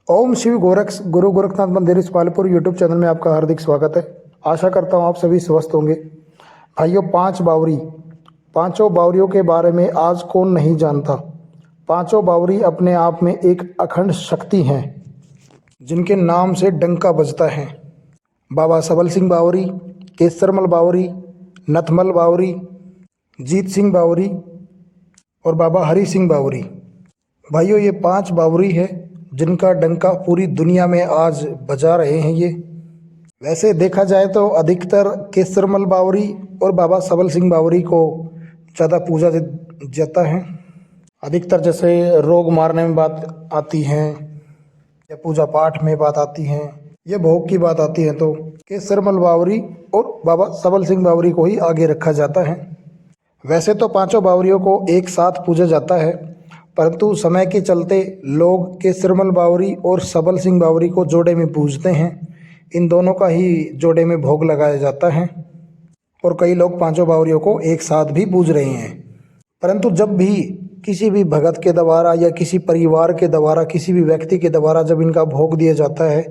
ओम शिव गोरक्ष गुरु गोरखनाथ मंदिर इस्पालपुर YouTube channel में आपका हार्दिक स्वागत है। आशा करता हूँ आप सभी स्वस्थ होंगे। भाइयों, पांचों बावरियों के बारे में आज कौन नहीं जानता। पांचों बावरी अपने आप में एक अखंड शक्ति हैं जिनके नाम से डंका बजता है। बाबा सबल सिंह बावरी, केसरमल बावरी, नथमल बावरी, जीत सिंह बावरी और बाबा हरि सिंह बावरी। भाइयों, ये 5 बावरी है जिनका डंका पूरी दुनिया में आज बजा रहे हैं। ये वैसे देखा जाए तो अधिकतर केसरमल बावरी और बाबा सबल सिंह बावरी को ज़्यादा पूजा जाता है। अधिकतर जैसे रोग मारने में बात आती है या पूजा पाठ में बात आती है या भोग की बात आती है तो केसरमल बावरी और बाबा सबल सिंह बावरी को ही आगे रखा जाता है। वैसे तो पांचों बावरियों को एक साथ पूजा जाता है, परंतु समय के चलते लोग केसरमल बावरी और सबल सिंह बावरी को जोड़े में पूजते हैं। इन दोनों का ही जोड़े में भोग लगाया जाता है और कई लोग पांचों बावरियों को एक साथ भी पूज रहे हैं। परंतु जब भी किसी भी भगत के द्वारा या किसी परिवार के द्वारा, किसी भी व्यक्ति के द्वारा जब इनका भोग दिया जाता है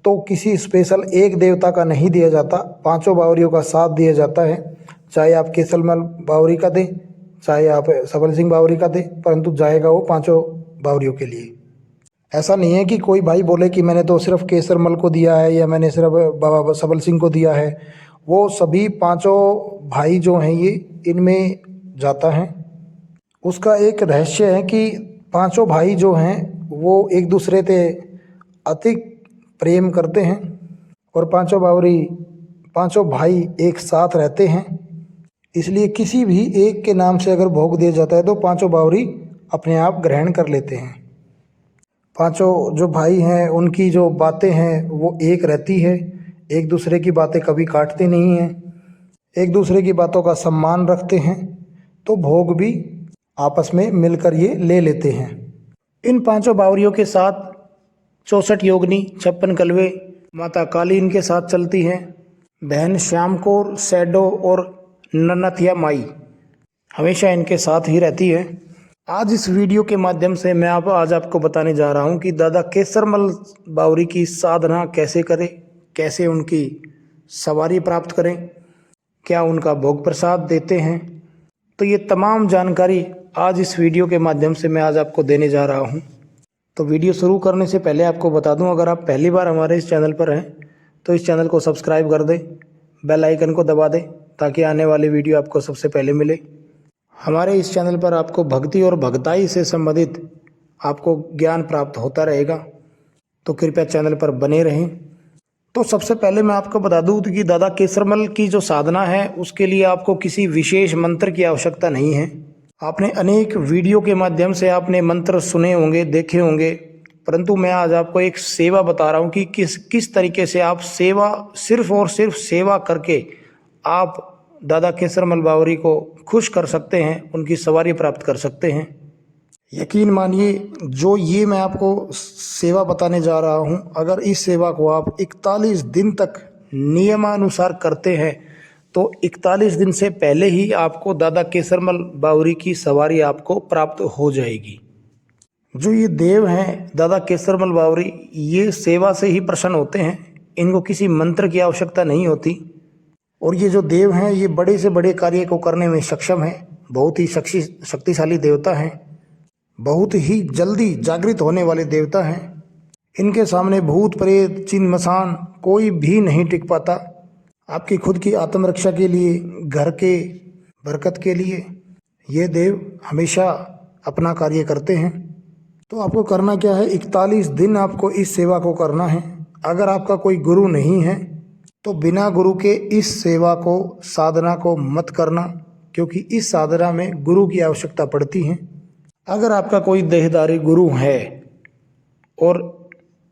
तो किसी स्पेशल एक देवता का नहीं दिया जाता, पांचों बावरियों का साथ दिया जाता है। चाहे आप केसरमल बावरी का दें, चाहे आप सबल सिंह बावरी का दें, परंतु जाएगा वो पांचों बावरियों के लिए। ऐसा नहीं है कि कोई भाई बोले कि मैंने तो सिर्फ केसरमल को दिया है या मैंने सिर्फ बाबा सबल सिंह को दिया है। वो सभी पांचों भाई जो हैं ये इनमें जाता है। उसका एक रहस्य है कि पांचों भाई जो हैं वो एक दूसरे से अति प्रेम करते हैं और पांचों भाई एक साथ रहते हैं। इसलिए किसी भी एक के नाम से अगर भोग दिया जाता है तो पांचों बावरी अपने आप ग्रहण कर लेते हैं। पांचों जो भाई हैं उनकी जो बातें हैं वो एक रहती है, एक दूसरे की बातें कभी काटते नहीं हैं, एक दूसरे की बातों का सम्मान रखते हैं, तो भोग भी आपस में मिलकर ये ले लेते हैं। इन पांचों बावरियों के साथ 64 योगिनी, 56 कलवे, माता काली इनके साथ चलती हैं, बहन श्याम कौर, सैडो और ननथिया माई हमेशा इनके साथ ही रहती है। आज इस वीडियो के माध्यम से मैं आज आपको बताने जा रहा हूं कि दादा केसरमल बावरी की साधना कैसे करें, कैसे उनकी सवारी प्राप्त करें, क्या उनका भोग प्रसाद देते हैं। तो ये तमाम जानकारी आज इस वीडियो के माध्यम से मैं आज आपको देने जा रहा हूं। तो वीडियो शुरू करने से पहले आपको बता दूं, अगर आप पहली बार हमारे इस चैनल पर हैं तो इस चैनल को सब्सक्राइब कर दें, बेल आइकन को दबा दें ताकि आने वाली वीडियो आपको सबसे पहले मिले। हमारे इस चैनल पर आपको भक्ति और भक्ताई से संबंधित आपको ज्ञान प्राप्त होता रहेगा, तो कृपया चैनल पर बने रहें। तो सबसे पहले मैं आपको बता दूं कि दादा केसरमल की जो साधना है उसके लिए आपको किसी विशेष मंत्र की आवश्यकता नहीं है। आपने अनेक वीडियो के माध्यम से आपने मंत्र सुने होंगे, देखे होंगे, परंतु मैं आज आपको एक सेवा बता रहा हूँ कि किस तरीके से आप सेवा, सिर्फ और सिर्फ सेवा करके आप दादा केसरमल बावरी को खुश कर सकते हैं, उनकी सवारी प्राप्त कर सकते हैं। यकीन मानिए, जो ये मैं आपको सेवा बताने जा रहा हूँ, अगर इस सेवा को आप 41 दिन तक नियमानुसार करते हैं तो 41 दिन से पहले ही आपको दादा केसरमल बावरी की सवारी आपको प्राप्त हो जाएगी। जो ये देव हैं दादा केसरमल बावरी, ये सेवा से ही प्रसन्न होते हैं, इनको किसी मंत्र की आवश्यकता नहीं होती। और ये जो देव हैं ये बड़े से बड़े कार्य को करने में सक्षम हैं, बहुत ही शक्तिशाली देवता हैं, बहुत ही जल्दी जागृत होने वाले देवता हैं। इनके सामने भूत प्रेत चिन्ह मसान कोई भी नहीं टिक पाता। आपकी खुद की आत्मरक्षा के लिए, घर के बरकत के लिए ये देव हमेशा अपना कार्य करते हैं। तो आपको करना क्या है, 41 दिन आपको इस सेवा को करना है। अगर आपका कोई गुरु नहीं है तो बिना गुरु के इस सेवा को, साधना को मत करना, क्योंकि इस साधना में गुरु की आवश्यकता पड़ती है। अगर आपका कोई देहधारी गुरु है और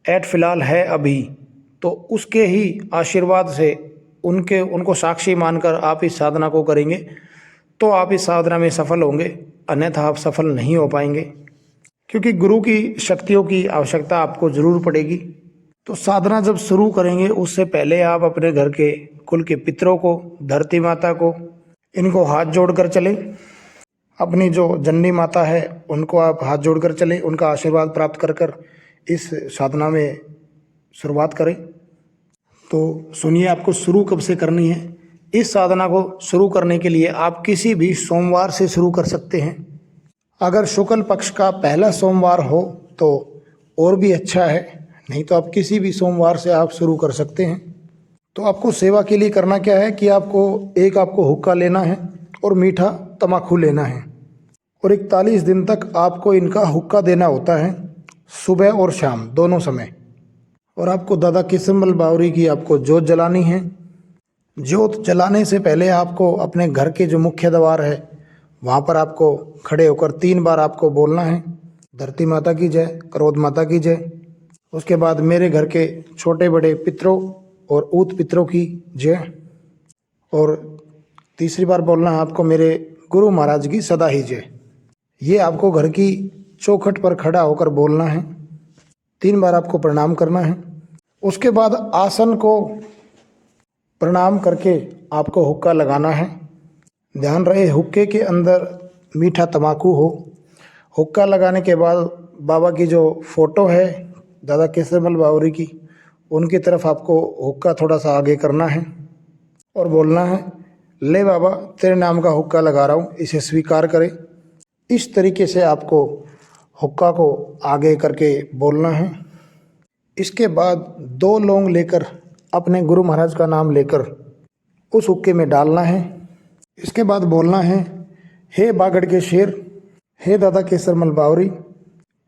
एट फिलहाल है अभी, तो उसके ही आशीर्वाद से, उनको साक्षी मानकर आप इस साधना को करेंगे तो आप इस साधना में सफल होंगे, अन्यथा आप सफल नहीं हो पाएंगे, क्योंकि गुरु की शक्तियों की आवश्यकता आपको ज़रूर पड़ेगी। तो साधना जब शुरू करेंगे उससे पहले आप अपने घर के कुल के पितरों को, धरती माता को, इनको हाथ जोड़कर चलें। अपनी जो जननी माता है उनको आप हाथ जोड़कर चलें, उनका आशीर्वाद प्राप्त कर इस साधना में शुरुआत करें। तो सुनिए आपको शुरू कब से करनी है। इस साधना को शुरू करने के लिए आप किसी भी सोमवार से शुरू कर सकते हैं। अगर शुक्ल पक्ष का पहला सोमवार हो तो और भी अच्छा है, नहीं तो आप किसी भी सोमवार से आप शुरू कर सकते हैं। तो आपको सेवा के लिए करना क्या है कि आपको हुक्का लेना है और मीठा तम्बाकू लेना है और 41 दिन तक आपको इनका हुक्का देना होता है, सुबह और शाम दोनों समय। और आपको दादा किस्मल बावरी की आपको जोत जलानी है। जोत जलाने से पहले आपको अपने घर के जो मुख्य द्वार है वहाँ पर आपको खड़े होकर 3 बार आपको बोलना है, धरती माता की जय, क्रोध माता की जय। उसके बाद मेरे घर के छोटे बड़े पितरों और ऊत पितरों की जय। और तीसरी बार बोलना है आपको मेरे गुरु महाराज की सदा ही जय। ये आपको घर की चौखट पर खड़ा होकर बोलना है। 3 बार आपको प्रणाम करना है। उसके बाद आसन को प्रणाम करके आपको हुक्का लगाना है। ध्यान रहे हुक्के के अंदर मीठा तम्बाकू हो। हुक्का लगाने के बाद बाबा की जो फोटो है दादा केसरमल बावरी की, उनकी तरफ आपको हुक्का थोड़ा सा आगे करना है और बोलना है, ले बाबा तेरे नाम का हुक्का लगा रहा हूँ, इसे स्वीकार करें। इस तरीके से आपको हुक्का को आगे करके बोलना है। इसके बाद 2 लौंग लेकर अपने गुरु महाराज का नाम लेकर उस हुक्के में डालना है। इसके बाद बोलना है, हे बागड़ के शेर, हे दादा केसरमल बावरी,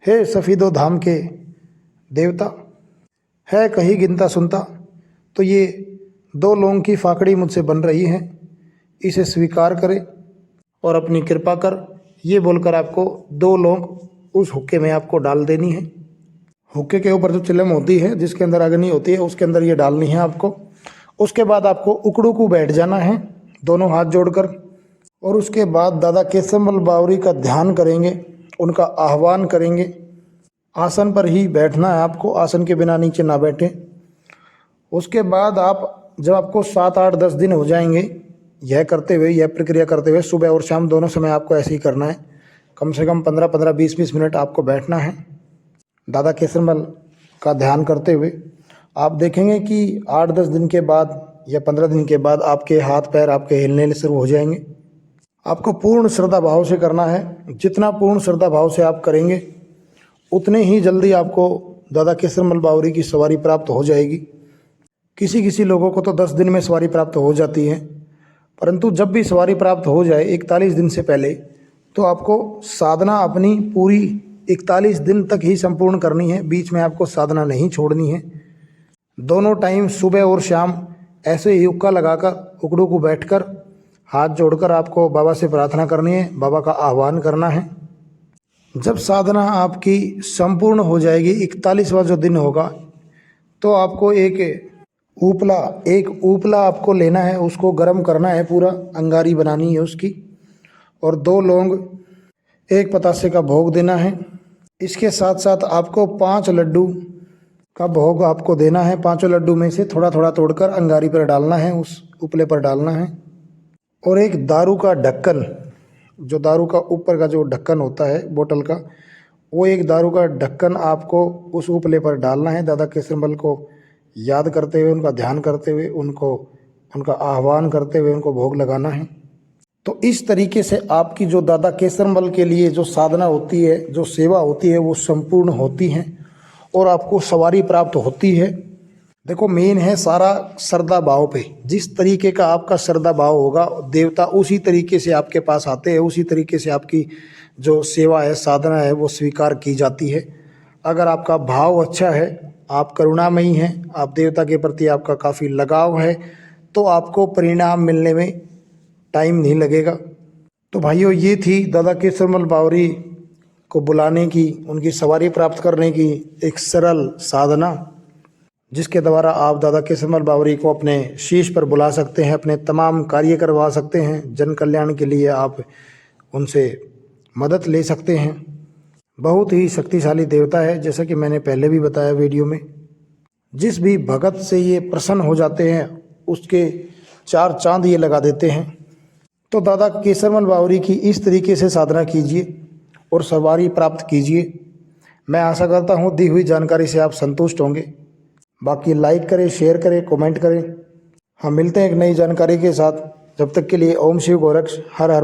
हे सफ़ीदो धाम के देवता, है कहीं गिनता सुनता। तो ये 2 लौंग की फाकड़ी मुझसे बन रही है, इसे स्वीकार करें और अपनी कृपा कर, ये बोलकर आपको 2 लौंग उस हुक्के में आपको डाल देनी है। हुक्के के ऊपर जो चिलम होती है जिसके अंदर अग्नि होती है उसके अंदर ये डालनी है आपको। उसके बाद आपको उकड़ू को बैठ जाना है दोनों हाथ जोड़कर और उसके बाद दादा केसरमल बावरी का ध्यान करेंगे, उनका आह्वान करेंगे। आसन पर ही बैठना है आपको, आसन के बिना नीचे ना बैठें। उसके बाद जब आपको 7, 8, 10 दिन हो जाएंगे यह करते हुए, यह प्रक्रिया करते हुए, सुबह और शाम दोनों समय आपको ऐसे ही करना है। कम से कम 15-15, 20-20 मिनट आपको बैठना है दादा केसरमल का ध्यान करते हुए। आप देखेंगे कि 8-10 दिन के बाद या 15 दिन के बाद आपके हाथ पैर आपके हिलने शुरू हो जाएंगे। आपको पूर्ण श्रद्धा भाव से करना है। जितना पूर्ण श्रद्धा भाव से आप करेंगे उतने ही जल्दी आपको दादा केसरमल बावरी की सवारी प्राप्त हो जाएगी। किसी लोगों को तो 10 दिन में सवारी प्राप्त हो जाती है, परंतु जब भी सवारी प्राप्त हो जाए 41 दिन से पहले, तो आपको साधना अपनी पूरी 41 दिन तक ही संपूर्ण करनी है। बीच में आपको साधना नहीं छोड़नी है। दोनों टाइम सुबह और शाम ऐसे ही हुक्का लगाकर उकड़ू को बैठकर हाथ जोड़कर आपको बाबा से प्रार्थना करनी है, बाबा का आह्वान करना है। जब साधना आपकी संपूर्ण हो जाएगी, 41वां जो दिन होगा, तो आपको एक उपला आपको लेना है, उसको गर्म करना है, पूरा अंगारी बनानी है उसकी, और 2 लौंग, 1 पतासे का भोग देना है। इसके साथ साथ आपको 5 लड्डू का भोग आपको देना है। 5 लड्डू में से थोड़ा थोड़ा तोड़कर अंगारी पर डालना है, उस उपले पर डालना है। और एक दारू का ढक्कन, जो दारू का ऊपर का जो ढक्कन होता है बोतल का, वो एक दारू का ढक्कन आपको उस उपले पर डालना है। दादा केसरमल को याद करते हुए, उनका ध्यान करते हुए, उनका आह्वान करते हुए उनको भोग लगाना है। तो इस तरीके से आपकी जो दादा केसरमल के लिए जो साधना होती है, जो सेवा होती है, वो संपूर्ण होती है और आपको सवारी प्राप्त होती है। देखो मेन है सारा श्रद्धा भाव पे। जिस तरीके का आपका श्रद्धा भाव होगा, देवता उसी तरीके से आपके पास आते हैं, उसी तरीके से आपकी जो सेवा है, साधना है, वो स्वीकार की जाती है। अगर आपका भाव अच्छा है, आप करुणामयी हैं, आप देवता के प्रति आपका काफ़ी लगाव है, तो आपको परिणाम मिलने में टाइम नहीं लगेगा। तो भाइयों, ये थी दादा केसरमल बावरी को बुलाने की, उनकी सवारी प्राप्त करने की एक सरल साधना, जिसके द्वारा आप दादा केसरमल बावरी को अपने शीश पर बुला सकते हैं, अपने तमाम कार्य करवा सकते हैं। जन कल्याण के लिए आप उनसे मदद ले सकते हैं। बहुत ही शक्तिशाली देवता है, जैसा कि मैंने पहले भी बताया वीडियो में। जिस भी भगत से ये प्रसन्न हो जाते हैं उसके 4 चांद ये लगा देते हैं। तो दादा केसरमल बावरी की इस तरीके से साधना कीजिए और सवारी प्राप्त कीजिए। मैं आशा करता हूँ दी हुई जानकारी से आप संतुष्ट होंगे। बाकी लाइक करें, शेयर करें, कमेंट करें। हम मिलते हैं एक नई जानकारी के साथ। जब तक के लिए ओम शिव गोरक्ष हर हर